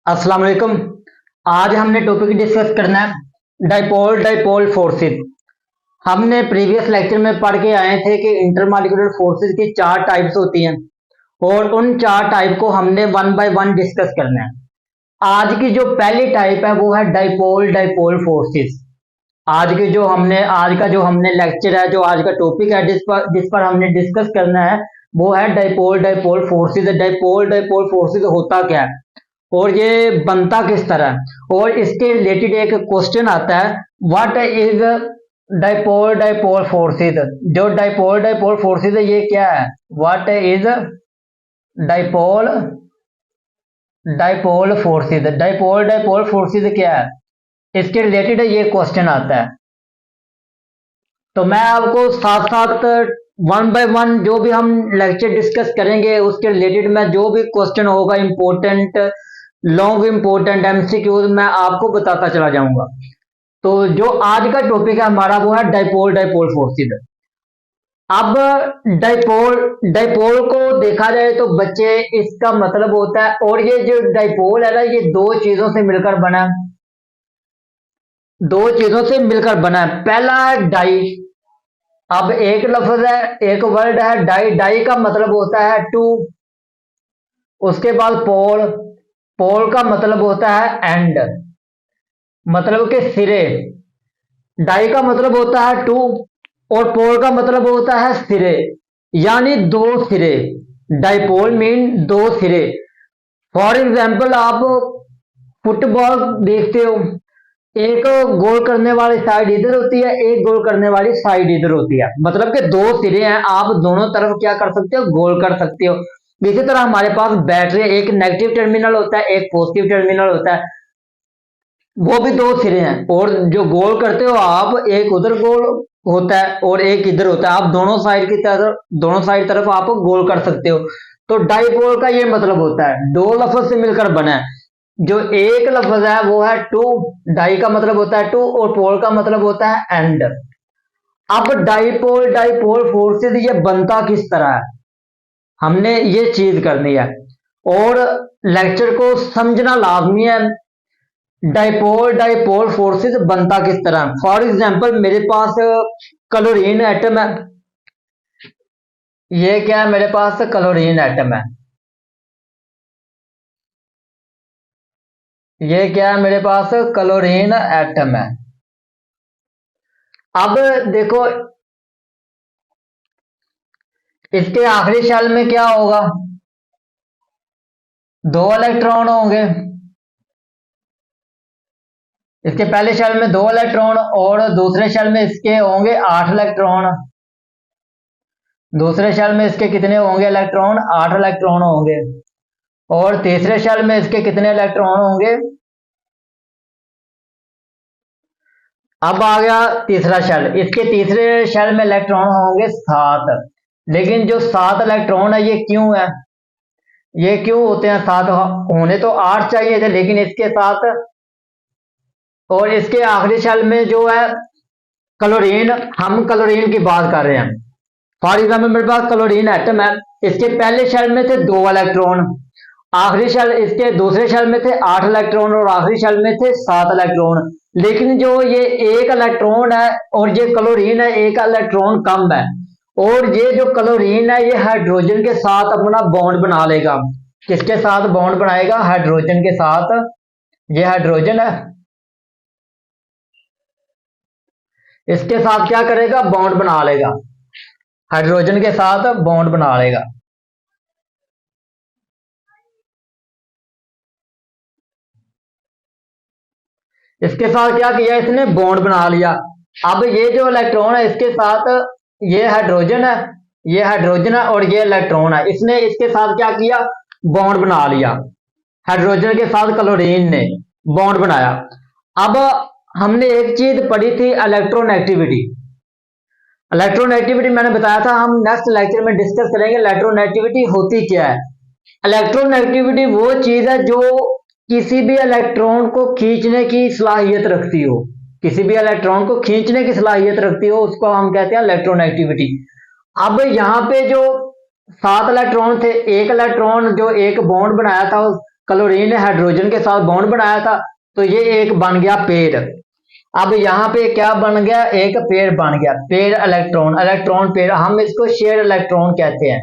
अस्सलाम वालेकुम। आज हमने टॉपिक डिस्कस करना है डाइपोल डाइपोल फोर्सेस। हमने प्रीवियस लेक्चर में पढ़ के आए थे कि इंटरमॉलिक्यूलर फोर्सेस की चार टाइप्स होती हैं और उन चार टाइप को हमने वन बाय वन डिस्कस करना है। आज की जो पहली टाइप है वो है डाइपोल डाइपोल फोर्सेस। आज का जो हमने लेक्चर है, जो आज का टॉपिक है जिस पर हमने डिस्कस करना है वो है dipole dipole forces. Dipole dipole forces होता क्या है और ये बनता किस तरह है, और इसके रिलेटेड एक क्वेश्चन आता है, what is dipole dipole forces. जो डाइपोल डाइपोल फोर्सेस है ये क्या है, what is dipole dipole forces. Dipole dipole forces क्या है, इसके रिलेटेड ये क्वेश्चन आता है। तो मैं आपको साथ साथ वन बाय वन जो भी हम लेक्चर डिस्कस करेंगे उसके रिलेटेड मैं जो भी क्वेश्चन होगा इंपॉर्टेंट लॉन्ग इंपॉर्टेंट एमसीक्यूज मैं आपको बताता चला जाऊंगा। तो जो आज का टॉपिक है हमारा वो है डाइपोल डाइपोल फोर्सेस। अब डाइपोल डाइपोल को देखा जाए तो बच्चे इसका मतलब होता है, और ये जो डाइपोल है ना ये दो चीजों से मिलकर बना है। दो चीजों से मिलकर बना है। पहला है डाई। अब एक लफ्ज है, एक वर्ड है डाई। डाई का मतलब होता है टू। उसके बाद पोल। पोल का मतलब होता है एंड, मतलब के सिरे। डाई का मतलब होता है टू और पोल का मतलब होता है सिरे, यानी दो सिरे। डाइपोल मीन दो सिरे। फॉर एग्जाम्पल आप फुटबॉल देखते हो, एक गोल करने वाली साइड इधर होती है, एक गोल करने वाली साइड इधर होती है, मतलब कि दो सिरे हैं, आप दोनों तरफ क्या कर सकते हो, गोल कर सकते हो। इसी तरह हमारे पास बैटरी, एक नेगेटिव टर्मिनल होता है, एक पॉजिटिव टर्मिनल होता है, वो भी दो सिरे हैं। और जो गोल करते हो आप, एक उधर गोल होता है और एक इधर होता है, आप दोनों साइड तरफ आप गोल कर सकते हो। तो डाइपोल का ये मतलब होता है दो लफ्ज से मिलकर बना है। जो एक लफ्ज है वो है टू। डाई का मतलब होता है टू और पोल का मतलब होता है एंड। अब डाइपोल डाइपोल फोर्सेस ये बनता किस तरह है, हमने ये चीज करनी है और लेक्चर को समझना लाजमी है। डाइपोल डाइपोल फोर्सेस बनता किस तरह। फॉर एग्जांपल मेरे पास क्लोरीन एटम है, ये क्या है, मेरे पास क्लोरीन एटम है। ये क्या है, मेरे पास क्लोरीन एटम है। अब देखो इसके आखिरी शेल में क्या होगा, दो इलेक्ट्रॉन होंगे। इसके पहले शेल में दो इलेक्ट्रॉन और दूसरे शेल में इसके होंगे 8 इलेक्ट्रॉन। दूसरे शेल में इसके कितने होंगे इलेक्ट्रॉन, 8 इलेक्ट्रॉन होंगे। और तीसरे शेल में इसके कितने इलेक्ट्रॉन होंगे, अब आ गया तीसरा शेल, इसके तीसरे शेल में इलेक्ट्रॉन होंगे 7। लेकिन जो 7 इलेक्ट्रॉन है ये क्यों है, ये क्यों होते हैं 7, होने तो 8 चाहिए थे लेकिन इसके 7। और इसके आखिरी शेल में जो है क्लोरीन, हम क्लोरीन की बात कर रहे हैं। फॉर एग्जाम्पल मेरे पास क्लोरीन एटम है, इसके पहले शेल में थे 2 इलेक्ट्रॉन, आखिरी शेल इसके दूसरे शेल में थे 8 इलेक्ट्रॉन और आखिरी शेल में थे 7 इलेक्ट्रॉन। लेकिन जो ये एक इलेक्ट्रॉन है और ये क्लोरीन है, एक इलेक्ट्रॉन कम है। और ये जो क्लोरीन है ये हाइड्रोजन के साथ अपना बॉन्ड बना लेगा। किसके साथ बॉन्ड बनाएगा, हाइड्रोजन के साथ। ये हाइड्रोजन है, इसके साथ क्या करेगा, बॉन्ड बना लेगा, हाइड्रोजन के साथ बॉन्ड बना लेगा। इसके साथ क्या किया, इसने बॉन्ड बना लिया। अब ये जो इलेक्ट्रॉन है इसके साथ, ये हाइड्रोजन है, ये हाइड्रोजन है और ये इलेक्ट्रॉन है, इसने इसके साथ क्या किया, बॉन्ड बना लिया। हाइड्रोजन के साथ क्लोरीन ने बॉन्ड बनाया। अब हमने एक चीज पढ़ी थी, इलेक्ट्रोनेगेटिविटी। इलेक्ट्रोनेगेटिविटी मैंने बताया था, हम नेक्स्ट लेक्चर में डिस्कस करेंगे इलेक्ट्रोनेगेटिविटी होती क्या है। इलेक्ट्रोनेगेटिविटी वो चीज है जो किसी भी इलेक्ट्रॉन को खींचने की सलाहियत रखती हो, किसी भी इलेक्ट्रॉन को खींचने की सलाहियत रखती हो, उसको हम कहते हैं इलेक्ट्रोनेगेटिविटी। अब यहाँ पे जो 7 इलेक्ट्रॉन थे, एक इलेक्ट्रॉन जो एक बॉन्ड बनाया था क्लोरीन ने हाइड्रोजन के साथ बॉन्ड बनाया था, तो ये एक बन गया पेड़। अब यहाँ पे क्या बन गया, एक पेड़ बन गया, पेड़ इलेक्ट्रॉन, इलेक्ट्रॉन पेड़, हम इसको शेयर इलेक्ट्रॉन कहते हैं,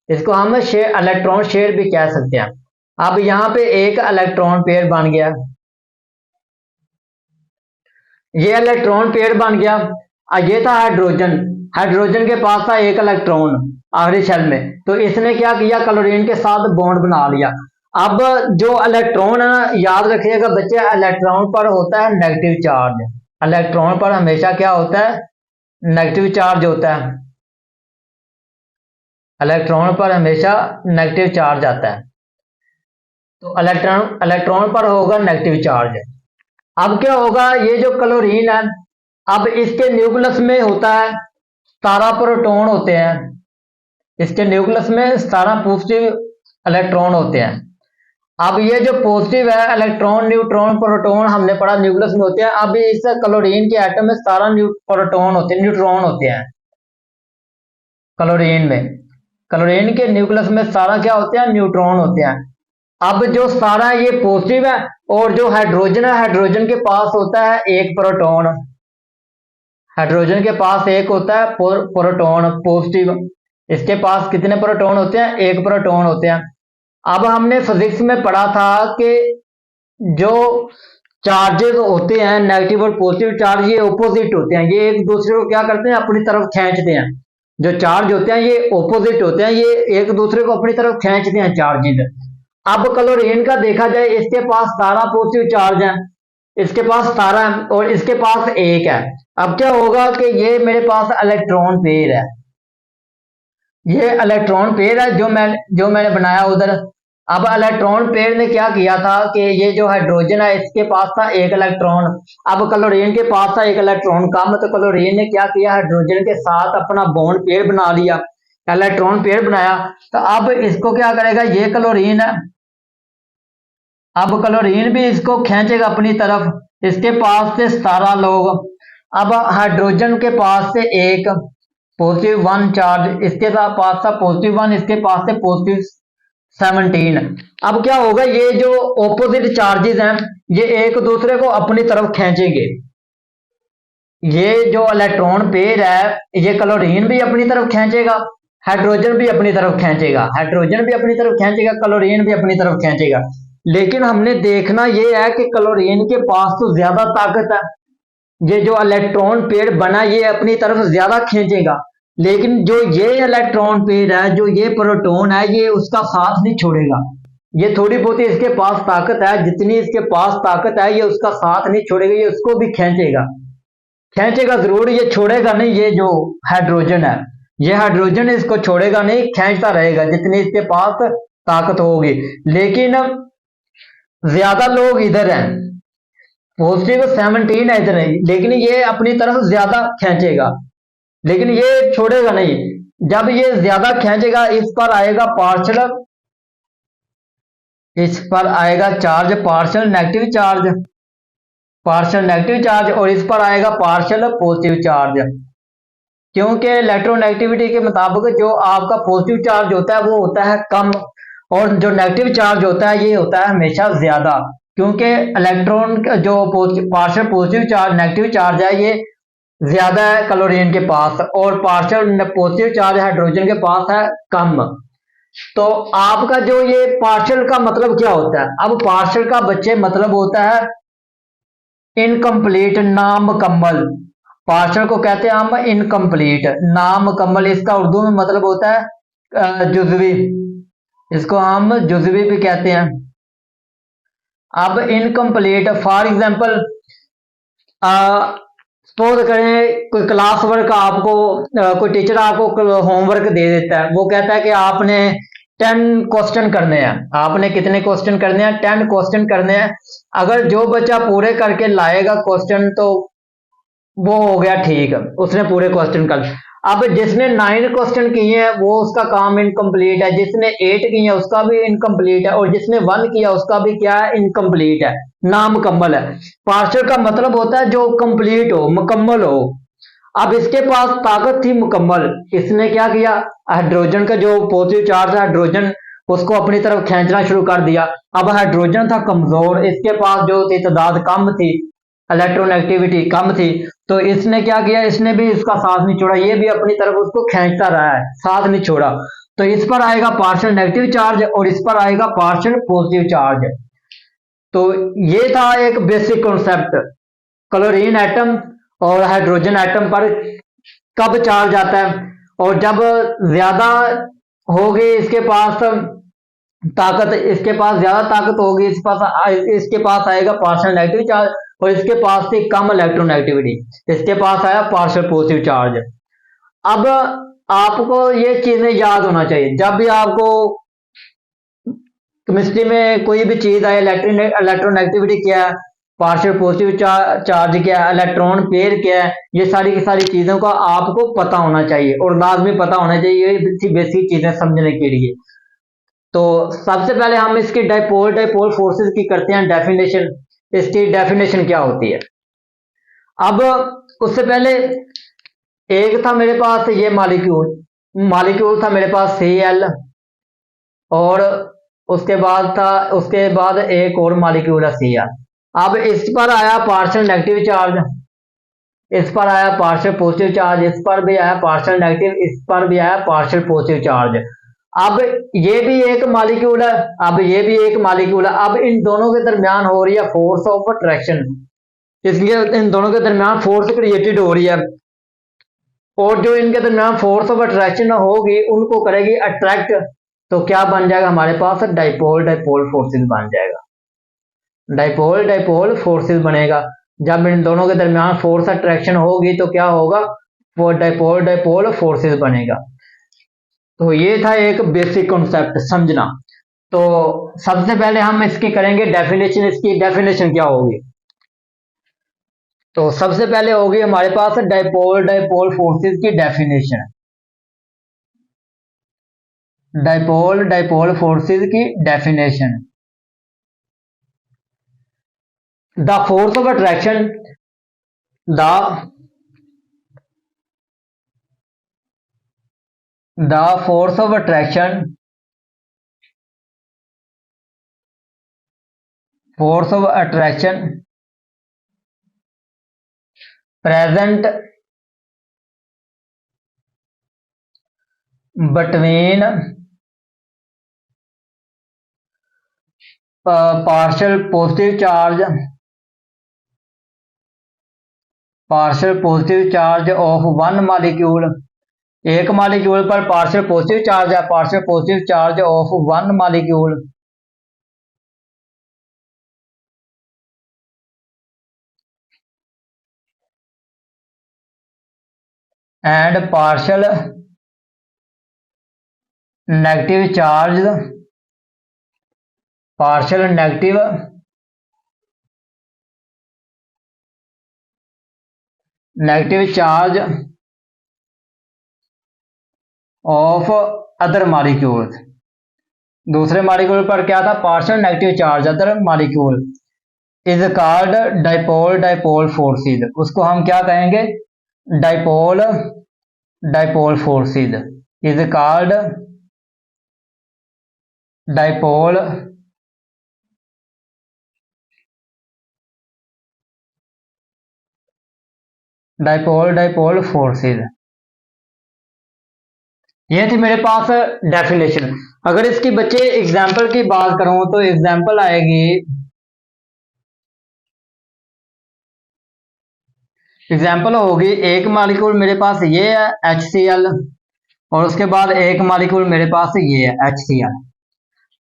इसको हम शेयर इलेक्ट्रॉन शेयर भी कह सकते हैं। अब यहाँ पे एक इलेक्ट्रॉन पेयर बन गया, ये इलेक्ट्रॉन पेयर बन गया। ये था हाइड्रोजन, हाइड्रोजन के पास था एक इलेक्ट्रॉन आखिरी शेल में, तो इसने क्या किया, क्लोरीन के साथ बॉन्ड बना लिया। अब जो इलेक्ट्रॉन है ना, याद रखिएगा बच्चे, इलेक्ट्रॉन पर होता है नेगेटिव चार्ज, इलेक्ट्रॉन पर हमेशा क्या होता है, नेगेटिव चार्ज होता है, इलेक्ट्रॉन पर हमेशा नेगेटिव चार्ज आता है, तो इलेक्ट्रॉन पर होगा नेगेटिव चार्ज। अब क्या होगा, ये जो क्लोरीन है, अब इसके न्यूक्लियस में होता है 17 प्रोटॉन होते हैं, इसके न्यूक्लियस में 17 पॉजिटिव इलेक्ट्रॉन होते हैं। अब ये जो पॉजिटिव है इलेक्ट्रॉन, न्यूट्रॉन, प्रोटॉन हमने पढ़ा न्यूक्लियस में होते हैं। अब इस क्लोरीन के एटम में 17 प्रोटॉन होते हैं, न्यूट्रॉन होते हैं क्लोरीन में, क्लोरीन के न्यूक्लियस में 17 क्या होते हैं, न्यूट्रॉन होते हैं। अब जो 17 ये पॉजिटिव है, और जो हाइड्रोजन है, हाइड्रोजन के पास होता है एक प्रोटॉन, हाइड्रोजन के पास एक होता है प्रोटॉन पॉजिटिव, इसके पास कितने प्रोटॉन होते हैं, एक प्रोटॉन होते हैं। अब हमने फिजिक्स में पढ़ा था कि जो चार्जेस होते हैं नेगेटिव और पॉजिटिव चार्ज, ये ऑपोजिट होते हैं, ये एक दूसरे को क्या करते हैं, अपनी तरफ खींचते हैं। जो चार्ज होते हैं ये ऑपोजिट होते हैं, ये एक दूसरे को अपनी तरफ खींचते हैं चार्जेस। अब क्लोरीन का देखा जाए, इसके पास 17 पॉजिटिव चार्ज है, इसके पास 17 है और इसके पास एक है। अब क्या होगा कि ये मेरे पास इलेक्ट्रॉन पेयर है, ये इलेक्ट्रॉन पेयर है जो मैंने बनाया उधर। अब इलेक्ट्रॉन पेयर ने क्या किया था कि ये जो हाइड्रोजन है इसके पास था एक इलेक्ट्रॉन, अब क्लोरीन के पास था एक इलेक्ट्रॉन कम, तो क्लोरीन ने क्या किया, हाइड्रोजन के साथ अपना बॉन्ड पेयर बना लिया, इलेक्ट्रॉन पेयर बनाया। तो अब इसको क्या करेगा, ये क्लोरीन है, अब क्लोरीन भी इसको खींचेगा अपनी तरफ, इसके पास से 17 लोग, अब हाइड्रोजन के पास से एक पॉजिटिव 1 चार्ज, इसके पास था पॉजिटिव 1, इसके पास से पॉजिटिव 17। अब क्या होगा, ये जो ऑपोजिट चार्जेस हैं ये एक दूसरे को अपनी तरफ खींचेंगे, ये जो इलेक्ट्रॉन पेयर है ये क्लोरीन भी अपनी तरफ खींचेगा, हाइड्रोजन भी अपनी तरफ खींचेगा, हाइड्रोजन भी अपनी तरफ खींचेगा, क्लोरीन भी अपनी तरफ खींचेगा। लेकिन हमने देखना ये है कि क्लोरीन के पास तो ज्यादा ताकत है, ये जो इलेक्ट्रॉन पेयर बना ये अपनी तरफ ज्यादा खींचेगा, लेकिन जो ये इलेक्ट्रॉन पेयर है, जो ये प्रोटॉन है, ये उसका साथ नहीं छोड़ेगा। ये थोड़ी बहुत इसके पास ताकत है, जितनी इसके पास ताकत है ये उसका साथ नहीं छोड़ेगा, ये उसको भी खींचेगा, खींचेगा जरूर, ये छोड़ेगा नहीं। ये जो हाइड्रोजन है, ये हाइड्रोजन इसको छोड़ेगा नहीं, खींचता रहेगा जितनी इसके पास ताकत होगी। लेकिन ज्यादा लोग इधर हैं, पॉजिटिव 17 है इधर है, लेकिन ये अपनी तरफ ज्यादा खींचेगा, लेकिन ये छोड़ेगा नहीं। जब ये ज्यादा खींचेगा, इस पर आएगा पार्शियल, इस पर आएगा charge partial negative charge, partial negative charge, और इस पर आएगा पार्शियल पॉजिटिव चार्ज, क्योंकि इलेक्ट्रोनेगेटिविटी के मुताबिक जो आपका पॉजिटिव चार्ज होता है वो होता है कम, और जो नेगेटिव चार्ज होता है ये होता है हमेशा ज्यादा, क्योंकि इलेक्ट्रॉन जो partial positive charge negative charge है ये ज्यादा है क्लोरीन के पास, और पार्शियल पॉजिटिव चार्ज हाइड्रोजन के पास है कम। तो आपका जो ये पार्शियल का मतलब क्या होता है, अब पार्शियल का बच्चे मतलब होता है इनकम्प्लीट, नामुकम्मल, पार्शियल को कहते हैं हम इनकम्प्लीट, नामुकम्मल, इसका उर्दू में मतलब होता है जुजवी, इसको हम जुजवी भी कहते हैं। अब इनकम्प्लीट, फॉर एग्जाम्पल सपोज करें कोई क्लास वर्क आपको कोई टीचर आपको होमवर्क दे देता है, वो कहता है कि आपने 10 क्वेश्चन करने हैं, आपने कितने क्वेश्चन करने हैं, 10 क्वेश्चन करने हैं। अगर जो बच्चा पूरे करके लाएगा क्वेश्चन तो वो हो गया ठीक, उसने पूरे क्वेश्चन कर। अब जिसने 9 क्वेश्चन किए हैं वो उसका काम इनकम्प्लीट है, जिसने 8 किए हैं उसका भी इनकम्प्लीट है, और जिसने 1 किया उसका भी क्या है, इनकम्प्लीट है, नामुकम्मल है। पार्शियल का मतलब होता है जो कंप्लीट हो, मुकम्मल हो। अब इसके पास ताकत थी मुकम्मल, इसने क्या किया, हाइड्रोजन का जो पॉजिटिव चार्ज है हाइड्रोजन उसको अपनी तरफ खींचना शुरू कर दिया। अब हाइड्रोजन था कमजोर, इसके पास जो थी तादाद कम थी, इलेक्ट्रोनेगेटिविटी कम थी, तो इसने क्या किया, इसने भी इसका साथ नहीं छोड़ा, ये भी अपनी तरफ उसको खींचता रहा है, साथ नहीं छोड़ा। तो इस पर आएगा पार्शियल नेगेटिव चार्ज और इस पर आएगा पार्शियल पॉजिटिव चार्ज। तो ये था एक बेसिक कॉन्सेप्ट, क्लोरीन एटम और हाइड्रोजन एटम पर कब चार्ज आता है, और जब ज्यादा होगी इसके पास ताकत, इसके पास ज्यादा ताकत होगी, इसके पास आएगा पार्शियल नेगेटिव चार्ज, और इसके पास थी कम इलेक्ट्रोनेगेटिविटी, इसके पास आया पार्शियल पॉजिटिव चार्ज। अब आपको ये चीजें याद होना चाहिए, जब भी आपको केमिस्ट्री में कोई भी चीज आए, इलेक्ट्रोनेगेटिविटी क्या है, पार्शियल पॉजिटिव चार्ज क्या है, इलेक्ट्रॉन पेयर क्या है, ये सारी की सारी चीजों का आपको पता होना चाहिए और लाजमी पता होना चाहिए बेसिक चीजें समझने के लिए। तो सबसे पहले हम इसकी डाइपोल डाइपोल फोर्सेस की करते हैं डेफिनेशन, इसकी डेफिनेशन क्या होती है। अब उससे पहले एक था मेरे पास ये मॉलिक्यूल था मेरे पास Cl, और उसके बाद एक और मॉलिक्यूल है Cl। अब इस पर आया पार्शियल नेगेटिव चार्ज, इस पर आया पार्शियल पॉजिटिव चार्ज, इस पर भी आया पार्शियल नेगेटिव, इस पर भी आया पार्शियल पॉजिटिव चार्ज। अब ये भी एक मॉलिक्यूल है, अब ये भी एक मॉलिक्यूल है। अब इन दोनों के दरमियान हो रही है फोर्स ऑफ अट्रैक्शन, इसलिए इन दोनों के दरमियान फोर्स क्रिएटेड हो रही है, और जो इनके दरमियान फोर्स ऑफ अट्रैक्शन होगी उनको करेगी अट्रैक्ट। तो क्या बन जाएगा हमारे पास, डाइपोल डाइपोल फोर्सेस बन जाएगा, डाइपोल डाइपोल फोर्सेस बनेगा। जब इन दोनों के दरमियान फोर्स अट्रैक्शन होगी तो क्या होगा, वो डाइपोल डाइपोल फोर्सेस बनेगा। तो ये था एक बेसिक कॉन्सेप्ट समझना। तो सबसे पहले हम इसकी करेंगे डेफिनेशन, इसकी डेफिनेशन क्या होगी। तो सबसे पहले होगी हमारे पास डाइपोल डाइपोल फोर्सेस की डेफिनेशन, डाइपोल डाइपोल फोर्सेस की definition. The force of attraction, the force of attraction, force of attraction present between partial positive charge of one molecule, एक मॉलिक्यूल पर पार्शियल पॉजिटिव चार्ज है, partial positive charge of one molecule and partial negative charge of other molecules। दूसरे molecule पर क्या था, partial negative charge other molecule is called dipole dipole forces. उसको हम क्या कहेंगे, dipole dipole forces is called dipole dipole dipole forces. ये थी मेरे पास डेफिनेशन। अगर इसकी बच्चे एग्जाम्पल की बात करूं तो एग्जाम्पल आएगी, एग्जाम्पल होगी एक मॉलिक्यूल मेरे पास ये है HCl, और उसके बाद एक मॉलिक्यूल मेरे पास ये है HCl।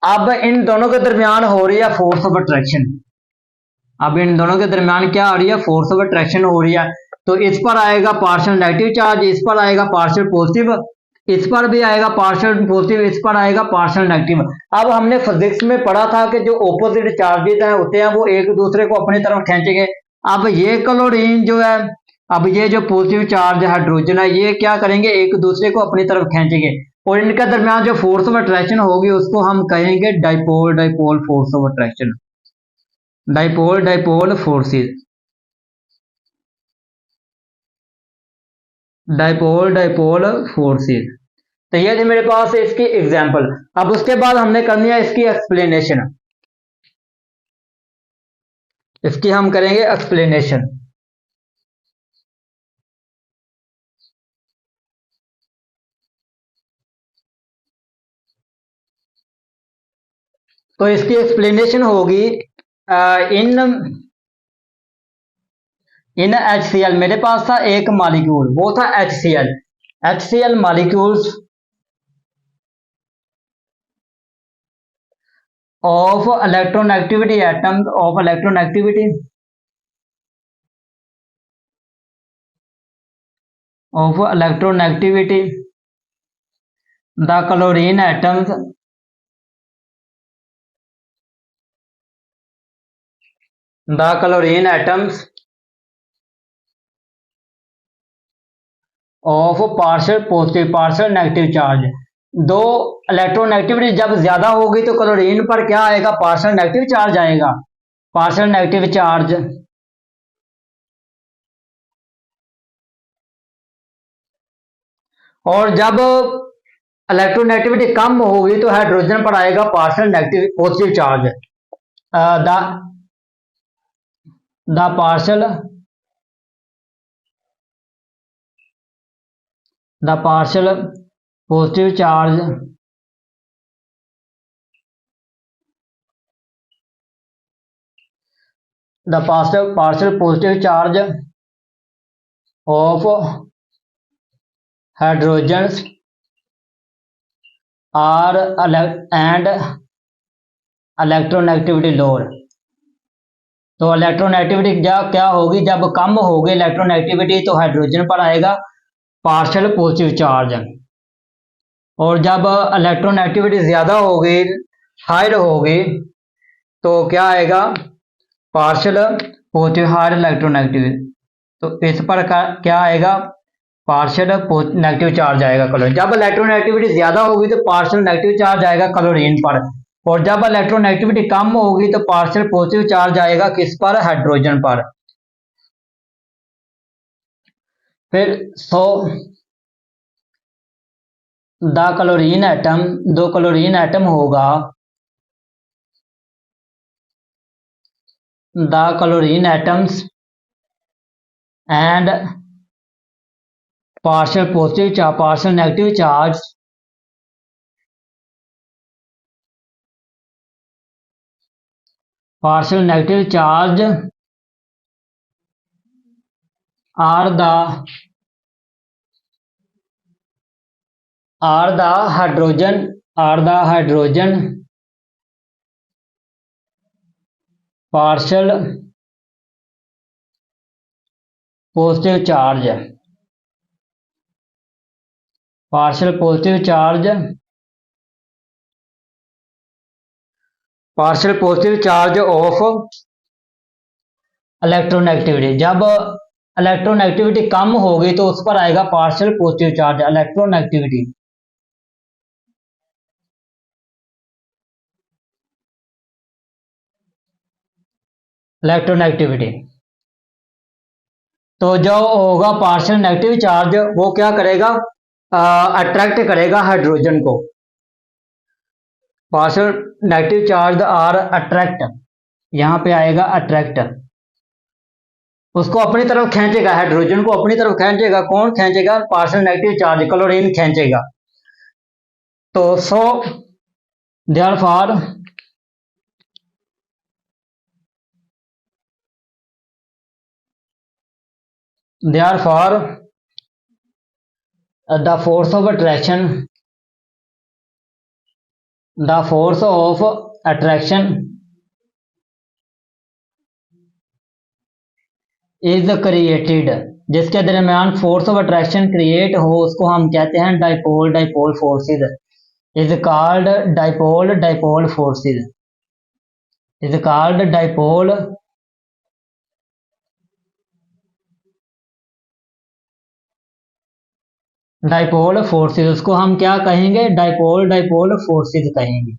अब इन दोनों के दरमियान हो रही है फोर्स ऑफ अट्रैक्शन, अब इन दोनों के दरमियान क्या हो रही है, फोर्स ऑफ अट्रैक्शन हो रही है। तो इस पर आएगा पार्शियल नेगेटिव चार्ज, इस पर आएगा पार्शियल पॉजिटिव, इस पर भी आएगा पार्शियल पॉजिटिव, इस पर आएगा पार्शियल नेगेटिव। अब हमने फिजिक्स में पढ़ा था कि जो ऑपोजिट चार्जेस हैं होते हैं वो एक दूसरे को अपनी तरफ खींचेंगे। अब ये क्लोरीन जो है, अब ये जो पॉजिटिव चार्ज हाइड्रोजन है, ये क्या करेंगे, एक दूसरे को अपनी तरफ खींचेंगे, और इनके दरमियान जो फोर्स ऑफ अट्रैक्शन होगी उसको हम कहेंगे dipole dipole force of attraction, dipole dipole forces, dipole dipole forces. तो ये थी मेरे पास इसकी एग्जाम्पल। अब उसके बाद हमने करनी है इसकी एक्सप्लेनेशन। इसकी हम करेंगे एक्सप्लेनेशन। तो इसकी एक्सप्लेनेशन होगी इन इन HCl मेरे पास था एक मॉलिक्यूल, वो था HCl। HCl molecules of electronegativity atoms of electronegativity the chlorine atoms of partial positive partial negative charge. दो इलेक्ट्रोनेगेटिविटी जब ज्यादा होगी तो क्लोरीन पर क्या आएगा, पार्शियल नेगेटिव चार्ज आएगा, पार्शियल नेगेटिव चार्ज। और जब इलेक्ट्रोनेगेटिविटी कम होगी तो हाइड्रोजन पर आएगा partial negative positive charge. The the partial positive charge partial positive charge of hydrogens are and electronegativity lower। तो इलेक्ट्रोनेगेटिविटी क्या होगी, जब कम होगी इलेक्ट्रोनेगेटिविटी तो हाइड्रोजन पर आएगा पार्शियल पॉजिटिव चार्ज, और जब इलेक्ट्रोनेगेटिविटी ज्यादा होगी हाइड होगी तो क्या आएगा, पार्शियल पॉजिटिव हाइड इलेक्ट्रोनेगेटिविटी। तो इस पर क्या आएगा, पार्शियल नेगेटिव चार्ज आएगा क्लोरीन। जब इलेक्ट्रोनेगेटिविटी ज्यादा होगी तो पार्शियल नेगेटिव चार्ज आएगा क्लोरीन पर, और जब इलेक्ट्रोनेगेटिविटी कम होगी तो पार्शियल पॉजिटिव चार्ज आएगा किस पर, हाइड्रोजन पर। फिर द क्लोरीन एटम, दो क्लोरीन एटम होगा, the chlorine atoms and partial positive charge partial negative charge are the hydrogen partial positive charge of electronegativity. जब इलेक्ट्रोनेगेटिविटी कम होगी तो उस पर आएगा पार्शियल पॉजिटिव चार्ज, इलेक्ट्रोनेगेटिविटी। तो जो होगा पार्शियल नेगेटिव चार्ज वो क्या करेगा, अट्रैक्ट करेगा हाइड्रोजन को। Partial negative charge are attract, यहां पे आएगा अट्रैक्ट, उसको अपनी तरफ खींचेगा, हाइड्रोजन को अपनी तरफ खींचेगा। कौन खींचेगा, पार्शियल नेगेटिव चार्ज क्लोरीन खींचेगा। तो so therefore the force of attraction is created, जिसके दरमियान फोर्स ऑफ अट्रैक्शन क्रिएट हो उसको हम कहते हैं dipole forces, is called dipole forces, उसको हम क्या कहेंगे, डाइपोल फोर्सेस कहेंगे।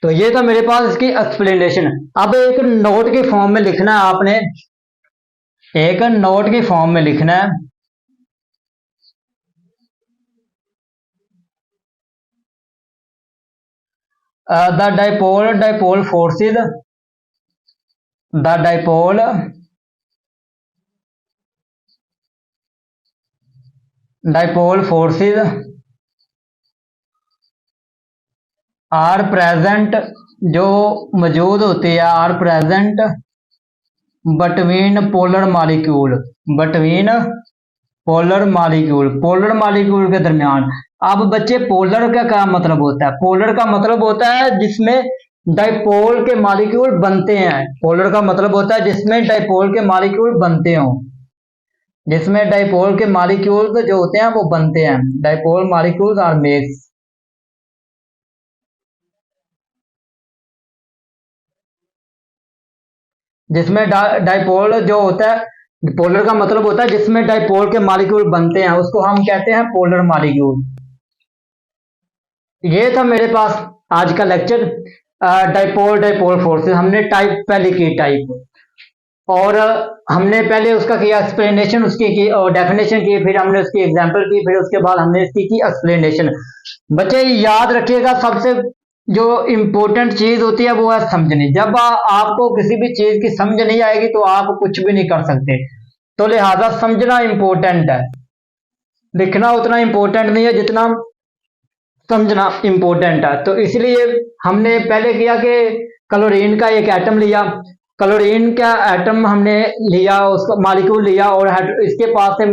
तो ये था मेरे पास इसकी एक्सप्लेनेशन। अब एक नोट के फॉर्म में लिखना है आपने, एक नोट के फॉर्म में लिखना है the dipole forces, the dipole forces are present, जो मौजूद होती है, are present between polar molecule, between polar molecule के दरमियान। अब बच्चे पोलर का क्या मतलब होता है? पोलर का मतलब होता है जिसमें डाइपोल के मॉलिक्यूल बनते हैं। पोलर का मतलब होता है जिसमें डाइपोल के मॉलिक्यूल बनते हों, जिसमें डाइपोल के मॉलिक्यूल जो होते हैं वो बनते हैं। डाइपोल मॉलिक्यूल्स आर मेक्स, जिसमें डाइपोल जो होता है, पोलर का मतलब होता है जिसमें डाइपोल के मॉलिक्यूल बनते हैं, उसको हम कहते हैं पोलर मॉलिक्यूल। ये था मेरे पास आज का लेक्चर, डाइपोल फोर्सेस। हमने टाइप पहले की टाइप, और हमने पहले उसका किया एक्सप्लेनेशन उसकी की, और डेफिनेशन की, फिर हमने उसकी एग्जांपल की, फिर उसके बाद हमने इसकी की एक्सप्लेनेशन। बच्चे याद रखिएगा, सबसे जो इम्पोर्टेंट चीज होती है वो है समझनी। जब आपको किसी भी चीज की समझ नहीं आएगी तो आप कुछ भी नहीं कर सकते, तो लिहाजा समझना इम्पोर्टेंट है। लिखना उतना इम्पोर्टेंट नहीं है जितना समझना इम्पोर्टेंट है। तो इसलिए हमने पहले किया कि क्लोरीन का एक एटम लिया, क्लोरीन का एटम हमने लिया, उसका मॉलिक्यूल लिया, और इसके पास से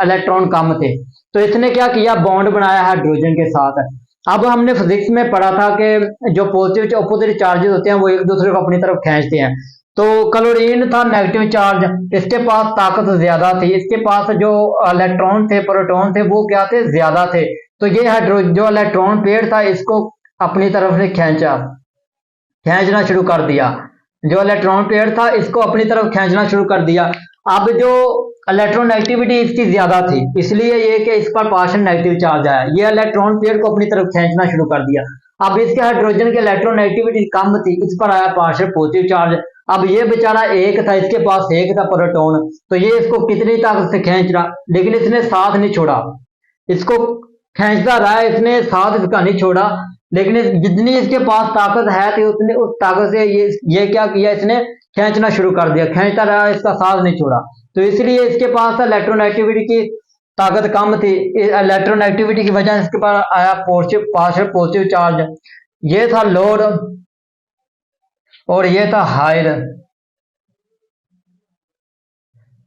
इलेक्ट्रॉन कम थे, तो इसने क्या किया, बॉन्ड बनाया हाइड्रोजन के साथ। अब हमने फिजिक्स में पढ़ा था कि जो पॉजिटिव ऑपोजिट चार्जेस होते हैं वो एक दूसरे को अपनी तरफ खींचते हैं। तो क्लोरीन था नेगेटिव चार्ज, इसके पास ताकत ज्यादा थी, इसके पास जो इलेक्ट्रॉन थे, प्रोटॉन थे, वो क्या थे, ज्यादा थे। तो ये हाइड्रोजन जो इलेक्ट्रॉन पेयर था इसको अपनी तरफ से खींचना शुरू कर दिया। जो इलेक्ट्रॉन पेयर था इसको अपनी तरफ खींचना शुरू कर दिया। अब जो इलेक्ट्रोनेगेटिविटी इसकी ज्यादा थी, इसलिए ये कि इस पर पार्शियल नेगेटिव चार्ज आया, ये इलेक्ट्रॉन पेयर को अपनी तरफ खींचना शुरू कर दिया। अब इसके हाइड्रोजन की इलेक्ट्रोनेगेटिविटी कम थी, इस पर आया पार्शियल पॉजिटिव चार्ज। अब ये बेचारा एक था, इसके पास एक था प्रोटॉन, तो ये इसको कितनी ताकत से खींच रहा, लेकिन इसने साथ नहीं छोड़ा, इसको खींचता रहा, इसने साथ इसका नहीं छोड़ा, लेकिन जितनी इसके पास ताकत है थी उतनी उस ताकत से ये क्या किया, इसने खींचना शुरू कर दिया, खींचता रहा, इसका साथ नहीं छोड़ा। तो इसलिए इसके पास इलेक्ट्रोनेगेटिविटी की ताकत कम थी, इलेक्ट्रोनेगेटिविटी की वजह से इसके पास आया पार्शियल पॉजिटिव चार्ज। ये था लोड और ये था हायर,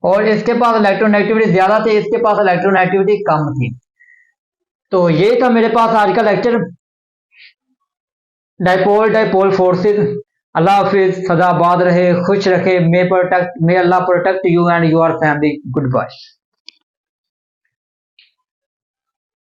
और इसके पास इलेक्ट्रोनेगेटिविटी ज्यादा थी, इसके पास इलेक्ट्रोनेगेटिविटी कम थी। तो ये था मेरे पास आज का लेक्चर, डाइपोल फोर्सेस। अल्लाह हाफिज, सदाबाद रहे, खुश रखे, may Allah protect you and your family. Good bye.